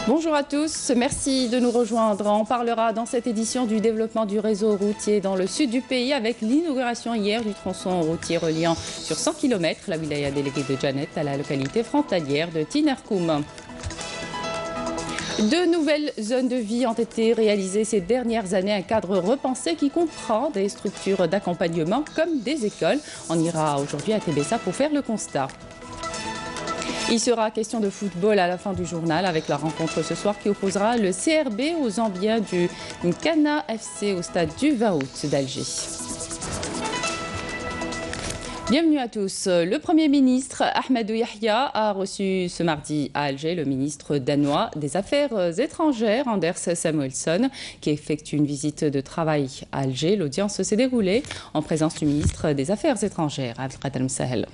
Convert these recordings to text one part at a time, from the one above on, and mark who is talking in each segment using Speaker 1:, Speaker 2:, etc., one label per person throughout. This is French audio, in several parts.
Speaker 1: Bonjour à tous, merci de nous rejoindre. On parlera dans cette édition du développement du réseau routier dans le sud du pays avec l'inauguration hier du tronçon routier reliant sur 100 km la wilaya déléguée de Djanet à la localité frontalière de Tinerkoum. De nouvelles zones de vie ont été réalisées ces dernières années, un cadre repensé qui comprend des structures d'accompagnement comme des écoles. On ira aujourd'hui à Tébessa pour faire le constat. Il sera question de football à la fin du journal avec la rencontre ce soir qui opposera le CRB aux Zambiens du Nkana FC au stade du 20 août d'Alger. Bienvenue à tous. Le Premier ministre Ahmadou Yahya a reçu ce mardi à Alger le ministre danois des Affaires étrangères Anders Samuelsson qui effectue une visite de travail à Alger. L'audience s'est déroulée en présence du ministre des Affaires étrangères Abdelkader Msahel.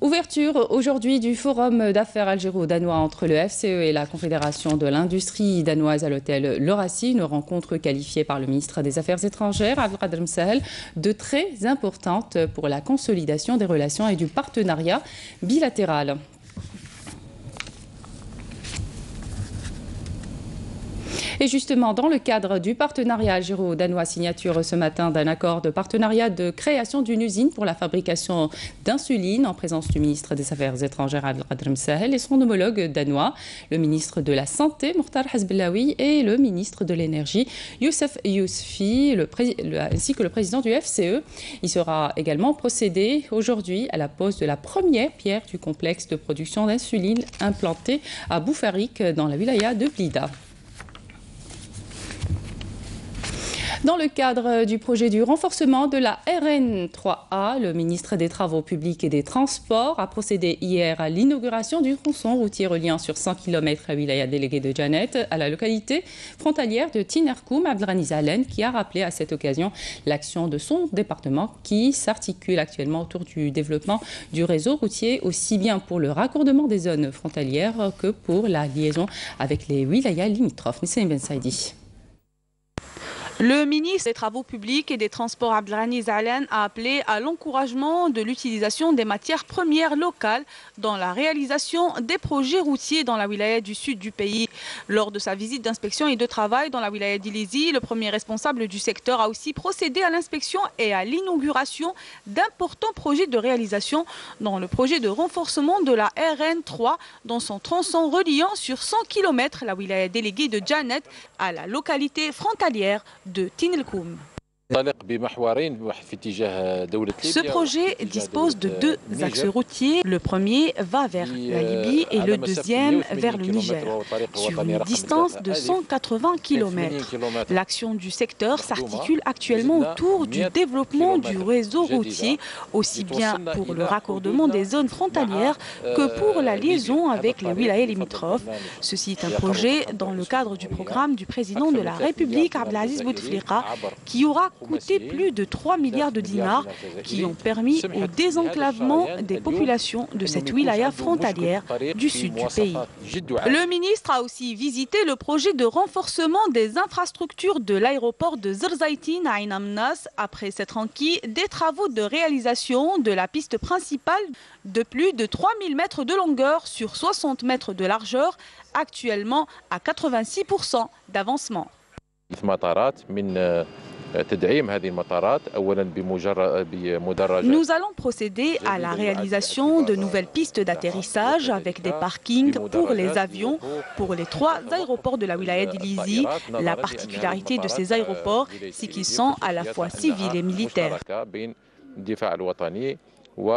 Speaker 1: Ouverture aujourd'hui du forum d'affaires algéro-danois entre le FCE et la Confédération de l'industrie danoise à l'hôtel L'Horacie, une rencontre qualifiée par le ministre des Affaires étrangères, Abdelkader Msahel, de très importante pour la consolidation des relations et du partenariat bilatéral. Et justement, dans le cadre du partenariat algéro-danois, signature ce matin d'un accord de partenariat de création d'une usine pour la fabrication d'insuline en présence du ministre des Affaires étrangères Abdelkader Msahel et son homologue danois, le ministre de la Santé Mokhtar Hasbelaoui et le ministre de l'Énergie Youssef Yousfi, ainsi que le président du FCE. Il sera également procédé aujourd'hui à la pose de la première pierre du complexe de production d'insuline implanté à Boufarik dans la wilaya de Blida. Dans le cadre du projet du renforcement de la RN3A, le ministre des Travaux publics et des Transports a procédé hier à l'inauguration du tronçon routier reliant sur 100 km la wilaya déléguée de Djanet à la localité frontalière de Tinerkoum, Abdelghani Zalen, qui a rappelé à cette occasion l'action de son département qui s'articule actuellement autour du développement du réseau routier, aussi bien pour le raccordement des zones frontalières que pour la liaison avec les wilayas limitrophes. Messine Ben Saidi.
Speaker 2: Le ministre des Travaux publics et des Transports Abdelghani Zalen a appelé à l'encouragement de l'utilisation des matières premières locales dans la réalisation des projets routiers dans la wilaya du sud du pays. Lors de sa visite d'inspection et de travail dans la wilaya d'Ilizi, le premier responsable du secteur a aussi procédé à l'inspection et à l'inauguration d'importants projets de réalisation dans le projet de renforcement de la RN3 dans son tronçon reliant sur 100 km la wilaya déléguée de Djanet à la localité frontalière de Tinerkoum. Ce projet dispose de deux axes routiers. Le premier va vers la Libye et le deuxième vers le Niger, sur une distance de 180 km. L'action du secteur s'articule actuellement autour du développement du réseau routier, aussi bien pour le raccordement des zones frontalières que pour la liaison avec les wilayas limitrophes. Ceci est un projet dans le cadre du programme du président de la République, Abdelaziz Bouteflika, qui aura coûté plus de 3 milliards de dinars qui ont permis au désenclavement des populations de cette wilaya frontalière du sud du pays. Le ministre a aussi visité le projet de renforcement des infrastructures de l'aéroport de Zerzaitin à Ain Amnas après s'être enquis des travaux de réalisation de la piste principale de plus de 3000 mètres de longueur sur 60 mètres de largeur, actuellement à 86% d'avancement. Nous allons procéder à la réalisation de nouvelles pistes d'atterrissage avec des parkings pour les avions pour les 3 aéroports de la wilaya d'Ilizi. La particularité de ces aéroports, c'est qu'ils sont à la fois civils et militaires. Au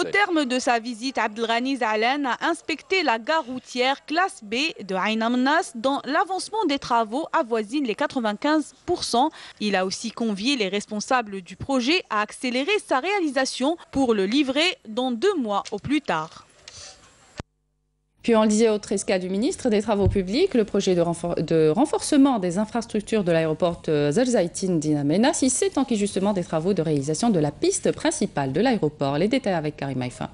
Speaker 2: terme de sa visite, Abdelghani Zalen a inspecté la gare routière classe B de Ain Amnas dont l'avancement des travaux avoisine les 95%. Il a aussi convié les responsables du projet à accélérer sa réalisation pour le livrer dans 2 mois au plus tard.
Speaker 1: Puis on le disait au Tresca du ministre des Travaux publics, le projet de renforcement des infrastructures de l'aéroport Zerzaitin d'Inamena s'étend justement des travaux de réalisation de la piste principale de l'aéroport. Les détails avec Karim Haïfa.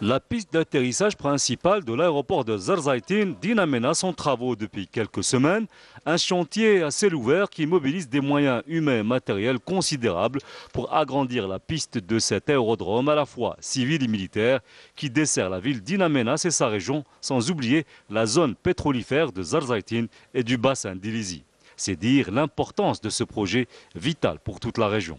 Speaker 3: La piste d'atterrissage principale de l'aéroport de Zarzaitin d'Inamena sont en travaux depuis quelques semaines. Un chantier à ciel ouvert qui mobilise des moyens humains et matériels considérables pour agrandir la piste de cet aérodrome à la fois civil et militaire qui dessert la ville d'Inamena et sa région, sans oublier la zone pétrolifère de Zarzaitin et du bassin d'Ilizi. C'est dire l'importance de ce projet vital pour toute la région.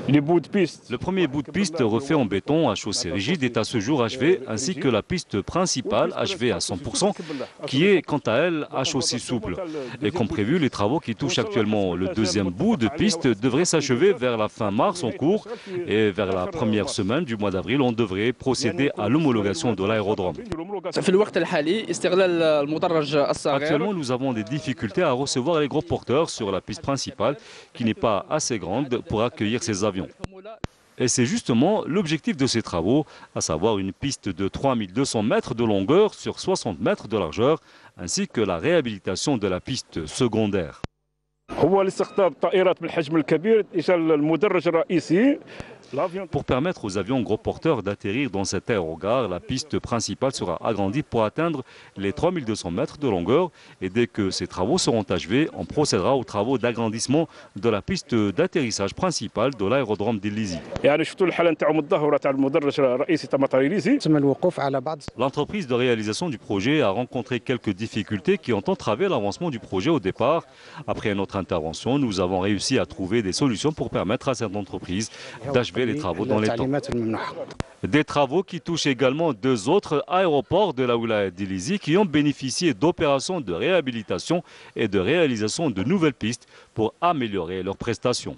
Speaker 3: Le premier bout de piste refait en béton à chaussée rigide est à ce jour achevé, ainsi que la piste principale achevée à 100%, qui est quant à elle à chaussée souple. Et comme prévu, les travaux qui touchent actuellement le deuxième bout de piste devraient s'achever vers la fin mars en cours, et vers la première semaine du mois d'avril, on devrait procéder à l'homologation de l'aérodrome. Actuellement, nous avons des difficultés à recevoir les gros porteurs sur la piste principale, qui n'est pas assez grande pour accueillir ces avions. Et c'est justement l'objectif de ces travaux, à savoir une piste de 3200 mètres de longueur sur 60 mètres de largeur, ainsi que la réhabilitation de la piste secondaire. Pour permettre aux avions gros porteurs d'atterrir dans cet aérogare, la piste principale sera agrandie pour atteindre les 3200 mètres de longueur. Et dès que ces travaux seront achevés, on procédera aux travaux d'agrandissement de la piste d'atterrissage principale de l'aérodrome d'Ilizi. L'entreprise de réalisation du projet a rencontré quelques difficultés qui ont entravé l'avancement du projet au départ. Après notre intervention, nous avons réussi à trouver des solutions pour permettre à cette entreprise d'achever les travaux dans les temps. Des travaux qui touchent également deux autres aéroports de la wilaya d'Ilizi qui ont bénéficié d'opérations de réhabilitation et de réalisation de nouvelles pistes pour améliorer leurs prestations.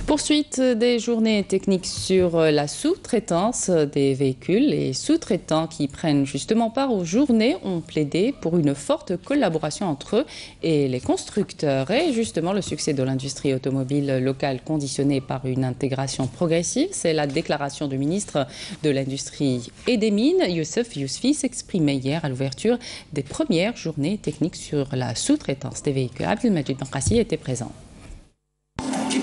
Speaker 1: Poursuite des journées techniques sur la sous-traitance des véhicules. Les sous-traitants qui prennent justement part aux journées ont plaidé pour une forte collaboration entre eux et les constructeurs. Et justement, le succès de l'industrie automobile locale conditionné par une intégration progressive, c'est la déclaration du ministre de l'Industrie et des Mines, Youssef Yousfi, s'exprimait hier à l'ouverture des premières journées techniques sur la sous-traitance des véhicules. Abdelmajid Benkassi était présent.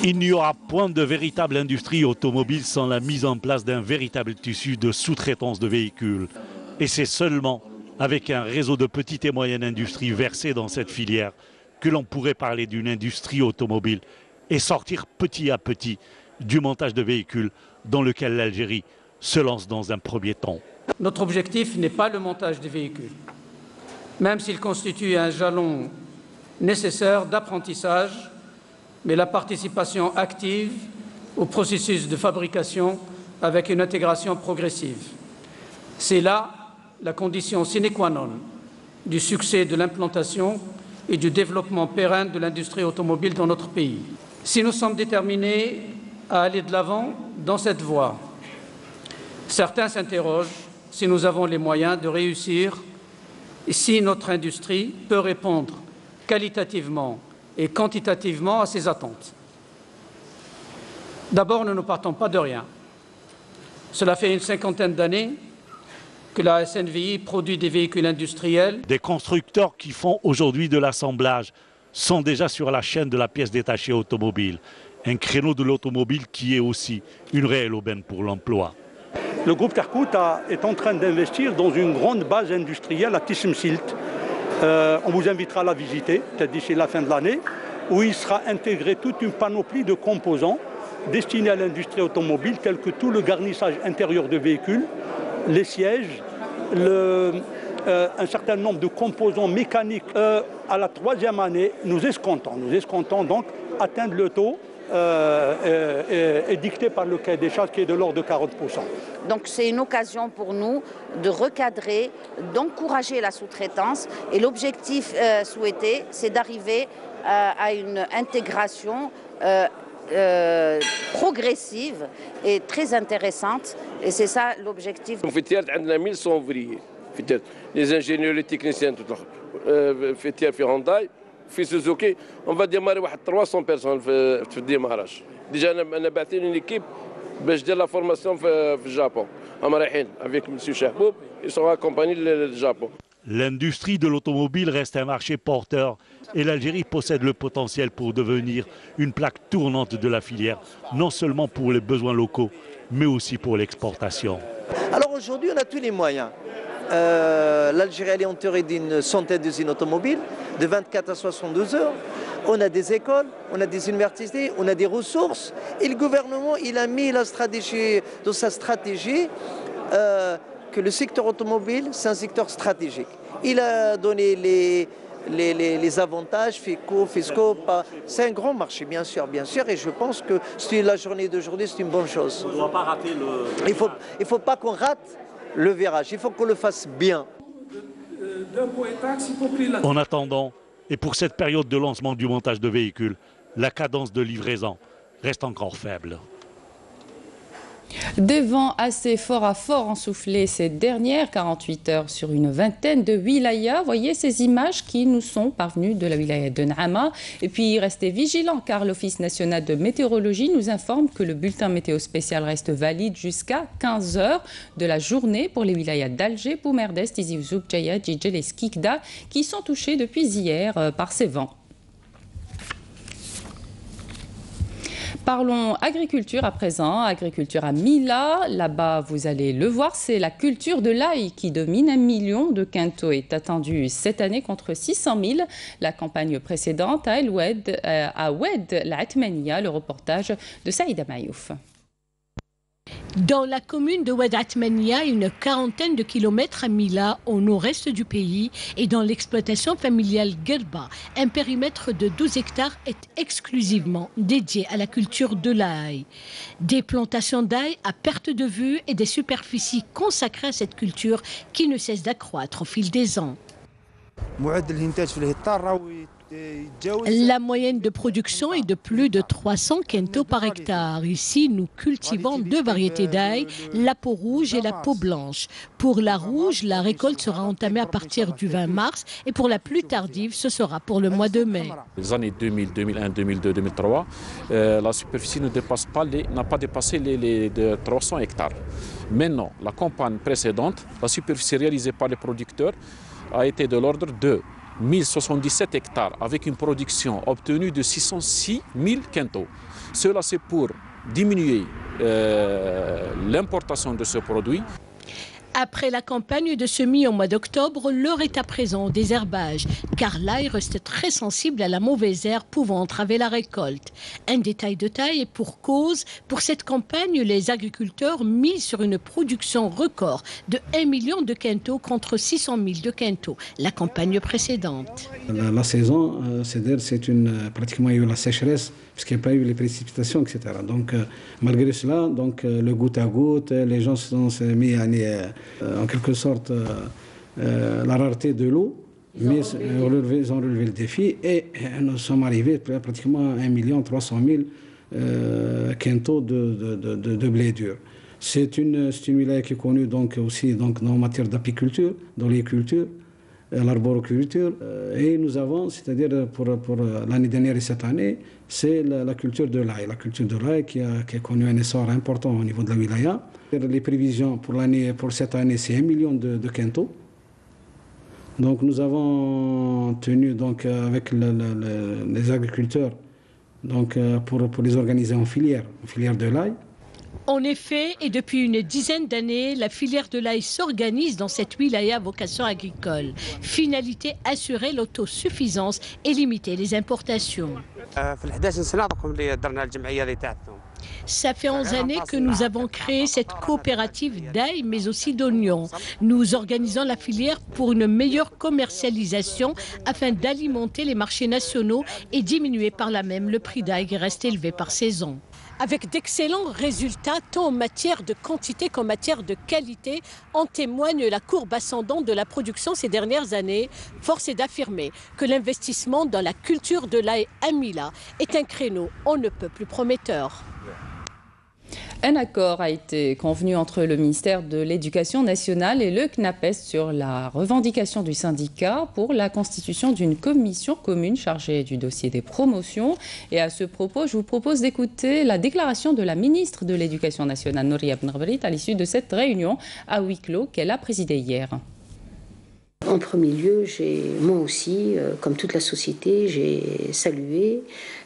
Speaker 4: Il n'y aura point de véritable industrie automobile sans la mise en place d'un véritable tissu de sous-traitance de véhicules. Et c'est seulement avec un réseau de petites et moyennes industries versées dans cette filière que l'on pourrait parler d'une industrie automobile et sortir petit à petit du montage de véhicules dans lequel l'Algérie se lance dans un premier temps.
Speaker 5: Notre objectif n'est pas le montage des véhicules, même s'il constitue un jalon nécessaire d'apprentissage, mais la participation active au processus de fabrication avec une intégration progressive. C'est là la condition sine qua non du succès de l'implantation et du développement pérenne de l'industrie automobile dans notre pays. Si nous sommes déterminés à aller de l'avant dans cette voie, certains s'interrogent si nous avons les moyens de réussir et si notre industrie peut répondre qualitativement et quantitativement à ces attentes. D'abord, nous ne partons pas de rien. Cela fait une cinquantaine d'années que la SNVI produit des véhicules industriels.
Speaker 4: Des constructeurs qui font aujourd'hui de l'assemblage sont déjà sur la chaîne de la pièce détachée automobile. Un créneau de l'automobile qui est aussi une réelle aubaine pour l'emploi.
Speaker 6: Le groupe Carcout est en train d'investir dans une grande base industrielle à Tissemsilt. On vous invitera à la visiter, peut-être d'ici la fin de l'année, où il sera intégré toute une panoplie de composants destinés à l'industrie automobile, tels que tout le garnissage intérieur de véhicules, les sièges, un certain nombre de composants mécaniques. À la troisième année, nous escomptons donc atteindre le taux dicté par le cahier des charges qui est de l'ordre de 40%.
Speaker 7: Donc c'est une occasion pour nous de recadrer, d'encourager la sous-traitance et l'objectif souhaité, c'est d'arriver à une intégration progressive et très intéressante et c'est ça l'objectif.
Speaker 8: في التيار عندنا 1100 ouvriers في التيار les ingénieurs les techniciens tout في التيار في هونداي في سوزوكي on va démarrer واحد 300 personnes في الديماراج ديجا انا باعثين une équipe باش دير لا فورماسيون في الجابون هم رايحين avec monsieur Chahboub ils sont accompagnés du Japon.
Speaker 4: L'industrie de l'automobile reste un marché porteur et l'Algérie possède le potentiel pour devenir une plaque tournante de la filière, non seulement pour les besoins locaux, mais aussi pour l'exportation.
Speaker 9: Alors aujourd'hui, on a tous les moyens. L'Algérie est entourée d'une centaine d'usines automobiles, de 24 à 72 heures. On a des écoles, on a des universités, on a des ressources. Et le gouvernement, il a mis la stratégie, dans sa stratégie que le secteur automobile, c'est un secteur stratégique. Il a donné les avantages fiscaux. C'est un grand marché, bien sûr. Et je pense que la journée d'aujourd'hui, c'est une bonne chose.
Speaker 4: On ne doit pas rater le...
Speaker 9: Il faut pas qu'on rate le virage, il faut qu'on le fasse bien.
Speaker 4: En attendant, et pour cette période de lancement du montage de véhicules, la cadence de livraison reste encore faible.
Speaker 1: Des vents assez forts à fort ensoufflés ces dernières 48 heures sur une vingtaine de wilayas. Voyez ces images qui nous sont parvenues de la wilaya de Naama. Et puis restez vigilants car l'Office national de météorologie nous informe que le bulletin météo spécial reste valide jusqu'à 15 heures de la journée pour les wilayas d'Alger, Boumerdès, Tizi Ouzou, Djaya, Djidjel et Skikda qui sont touchés depuis hier par ces vents. Parlons agriculture à présent, agriculture à Mila. Là-bas, vous allez le voir, c'est la culture de l'ail qui domine. 1 million de quintaux est attendu cette année contre 600 000. La campagne précédente à Oued l'Atmania, le reportage de Saïda Mayouf.
Speaker 10: Dans la commune de Oued Atmania, une quarantaine de kilomètres à Mila, au nord-est du pays, et dans l'exploitation familiale Gerba, un périmètre de 12 hectares est exclusivement dédié à la culture de l'ail. Des plantations d'ail à perte de vue et des superficies consacrées à cette culture qui ne cessent d'accroître au fil des ans. La moyenne de production est de plus de 300 quintaux par hectare. Ici, nous cultivons 2 variétés d'ail, la peau rouge et la peau blanche. Pour la rouge, la récolte sera entamée à partir du 20 mars et pour la plus tardive, ce sera pour le mois de mai.
Speaker 11: Les années 2000, 2001, 2002, 2003, la superficie n'a pas dépassé les 300 hectares. Maintenant, la campagne précédente, la superficie réalisée par les producteurs a été de l'ordre de 1077 hectares avec une production obtenue de 606 000 quintaux. Cela c'est pour diminuer l'importation de ce produit.
Speaker 10: Après la campagne de semis au mois d'octobre, l'heure est à présent au désherbage, car l'ail reste très sensible à la mauvaise herbe pouvant entraver la récolte. Un détail de taille et pour cause, pour cette campagne, les agriculteurs misent sur une production record de 1 million de quintaux contre 600 000 de quintaux, la campagne précédente.
Speaker 12: La saison, c'est pratiquement il y a eu la sécheresse, puisqu'il n'y a pas eu les précipitations, etc. Donc, malgré cela, le goutte à goutte, les gens se sont mis à en quelque sorte la rareté de l'eau, mais ils ont relevé le défi et nous sommes arrivés pratiquement à 1 300 000 quintaux de blé dur. C'est une wilaya qui est connue aussi en matière d'apiculture, d'oléiculture, l'arboriculture. Et nous avons, c'est-à-dire pour l'année dernière et cette année, c'est la culture de l'ail. La culture de l'ail qui a connu un essor important au niveau de la wilaya. Les prévisions pour cette année, c'est 1 million de quintaux. Donc nous avons tenu avec les agriculteurs pour les organiser en filière de l'ail.
Speaker 10: En effet, et depuis une dizaine d'années, la filière de l'ail s'organise dans cette wilaya à vocation agricole. Finalité, assurer l'autosuffisance et limiter les importations. Ça fait 11 années que nous avons créé cette coopérative d'ail, mais aussi d'oignons. Nous organisons la filière pour une meilleure commercialisation afin d'alimenter les marchés nationaux et diminuer par là même le prix d'ail qui reste élevé par saison. Avec d'excellents résultats, tant en matière de quantité qu'en matière de qualité, en témoigne la courbe ascendante de la production ces dernières années. Force est d'affirmer que l'investissement dans la culture de l'ail à Mila est un créneau on ne peut plus prometteur.
Speaker 1: Un accord a été convenu entre le ministère de l'Éducation nationale et le CNAPES sur la revendication du syndicat pour la constitution d'une commission commune chargée du dossier des promotions. Et à ce propos, je vous propose d'écouter la déclaration de la ministre de l'Éducation nationale, Nouria Ben Ghebrit, à l'issue de cette réunion à huis clos qu'elle a présidée hier.
Speaker 13: En premier lieu, moi aussi, comme toute la société, j'ai salué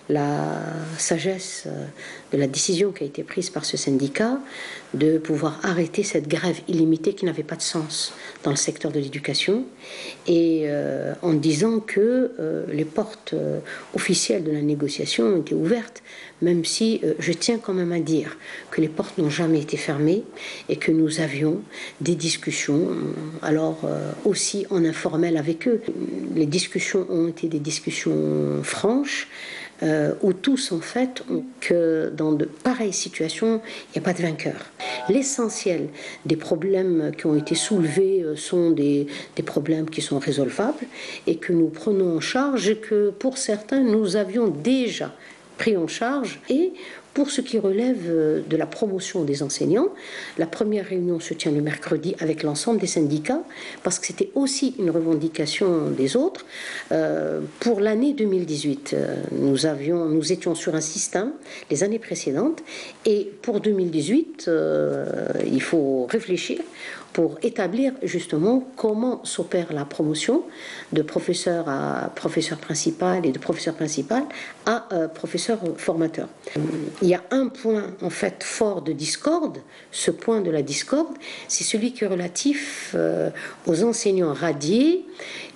Speaker 13: la sagesse de la décision qui a été prise par ce syndicat de pouvoir arrêter cette grève illimitée qui n'avait pas de sens dans le secteur de l'éducation et en disant que les portes officielles de la négociation étaient ouvertes, même si je tiens quand même à dire que les portes n'ont jamais été fermées et que nous avions des discussions, alors aussi en informel avec eux. Les discussions ont été des discussions franches, où tous en fait ont que dans de pareilles situations, il n'y a pas de vainqueur. L'essentiel des problèmes qui ont été soulevés sont des problèmes qui sont résolvables et que nous prenons en charge et que pour certains nous avions déjà pris en charge. Et pour ce qui relève de la promotion des enseignants, la première réunion se tient le mercredi avec l'ensemble des syndicats parce que c'était aussi une revendication des autres. Pour l'année 2018, nous étions sur un système les années précédentes et pour 2018, il faut réfléchir pour établir justement comment s'opère la promotion de professeur à professeur principal et de professeur principal à professeur formateur. Il y a un point en fait fort de discorde, ce point de la discorde, c'est celui qui est relatif aux enseignants radiés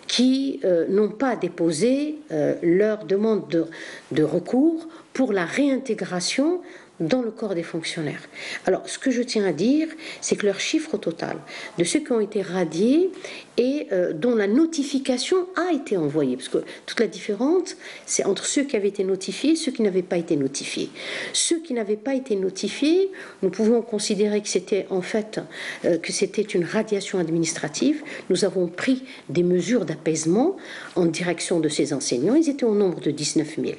Speaker 13: qui n'ont pas déposé leur demande de recours pour la réintégration dans le corps des fonctionnaires. Alors, ce que je tiens à dire, c'est que leur chiffre total de ceux qui ont été radiés et dont la notification a été envoyée, parce que toute la différence, c'est entre ceux qui avaient été notifiés et ceux qui n'avaient pas été notifiés. Ceux qui n'avaient pas été notifiés, nous pouvons considérer que c'était en fait une radiation administrative. Nous avons pris des mesures d'apaisement en direction de ces enseignants. Ils étaient au nombre de 19 000,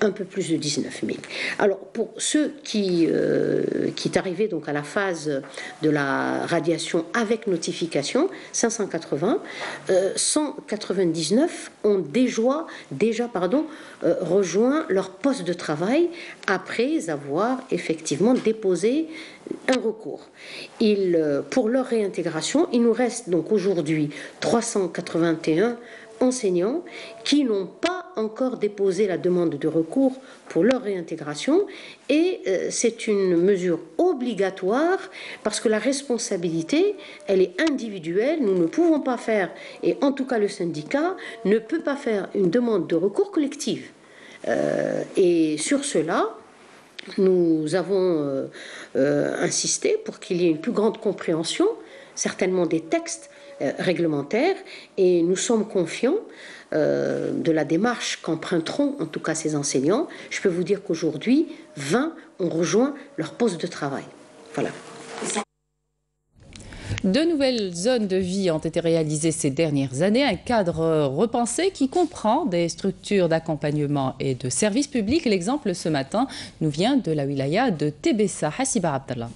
Speaker 13: un peu plus de 19 000. Alors, pour ceux qui est arrivé donc à la phase de la radiation avec notification, 580, 199 ont déjà rejoint leur poste de travail après avoir effectivement déposé un recours. Pour leur réintégration, il nous reste donc aujourd'hui 381 enseignants qui n'ont pas encore déposé la demande de recours pour leur réintégration et c'est une mesure obligatoire parce que la responsabilité, elle est individuelle. Nous ne pouvons pas faire, et en tout cas le syndicat ne peut pas faire une demande de recours collective. Et sur cela, nous avons insisté pour qu'il y ait une plus grande compréhension, certainement des textes réglementaires, et nous sommes confiants de la démarche qu'emprunteront en tout cas ces enseignants. Je peux vous dire qu'aujourd'hui, 20 ont rejoint leur poste de travail. Voilà.
Speaker 1: De nouvelles zones de vie ont été réalisées ces dernières années, un cadre repensé qui comprend des structures d'accompagnement et de services publics. L'exemple ce matin nous vient de la wilaya de Tébessa. Hassiba Abdallah.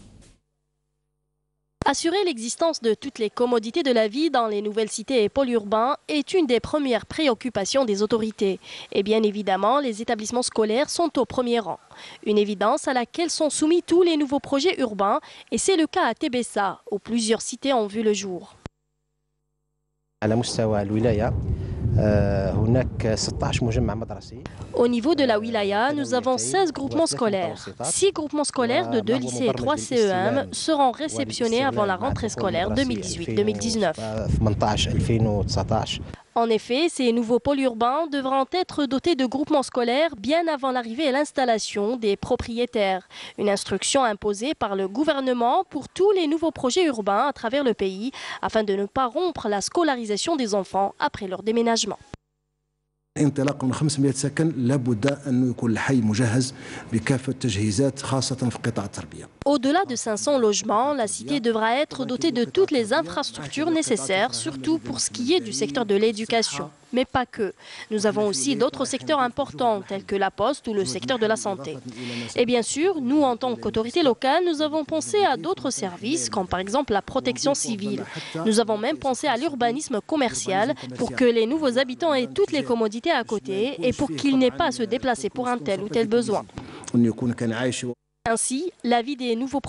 Speaker 14: Assurer l'existence de toutes les commodités de la vie dans les nouvelles cités et pôles urbains est une des premières préoccupations des autorités. Et bien évidemment, les établissements scolaires sont au premier rang. Une évidence à laquelle sont soumis tous les nouveaux projets urbains, et c'est le cas à Tébessa, où plusieurs cités ont vu le jour. Au niveau de la wilaya, nous avons 16 groupements scolaires. 6 groupements scolaires de 2 lycées et 3 CEM seront réceptionnés avant la rentrée scolaire 2018-2019. En effet, ces nouveaux pôles urbains devront être dotés de groupements scolaires bien avant l'arrivée et l'installation des propriétaires. Une instruction imposée par le gouvernement pour tous les nouveaux projets urbains à travers le pays afin de ne pas rompre la scolarisation des enfants après leur déménagement.
Speaker 15: انطلاقا من 500 سكن لابد أن يكون الحي مجهز بكافة التجهيزات خاصة في قطاع التربية.
Speaker 14: Au-delà de 500 logements, la cité devra être dotée de toutes les infrastructures nécessaires, surtout pour ce qui est du secteur de l'éducation. Mais pas que. Nous avons aussi d'autres secteurs importants, tels que la poste ou le secteur de la santé. Et bien sûr, nous, en tant qu'autorité locale, nous avons pensé à d'autres services, comme par exemple la protection civile. Nous avons même pensé à l'urbanisme commercial, pour que les nouveaux habitants aient toutes les commodités à côté et pour qu'ils n'aient pas à se déplacer pour un tel ou tel besoin. Ainsi, la vie des nouveaux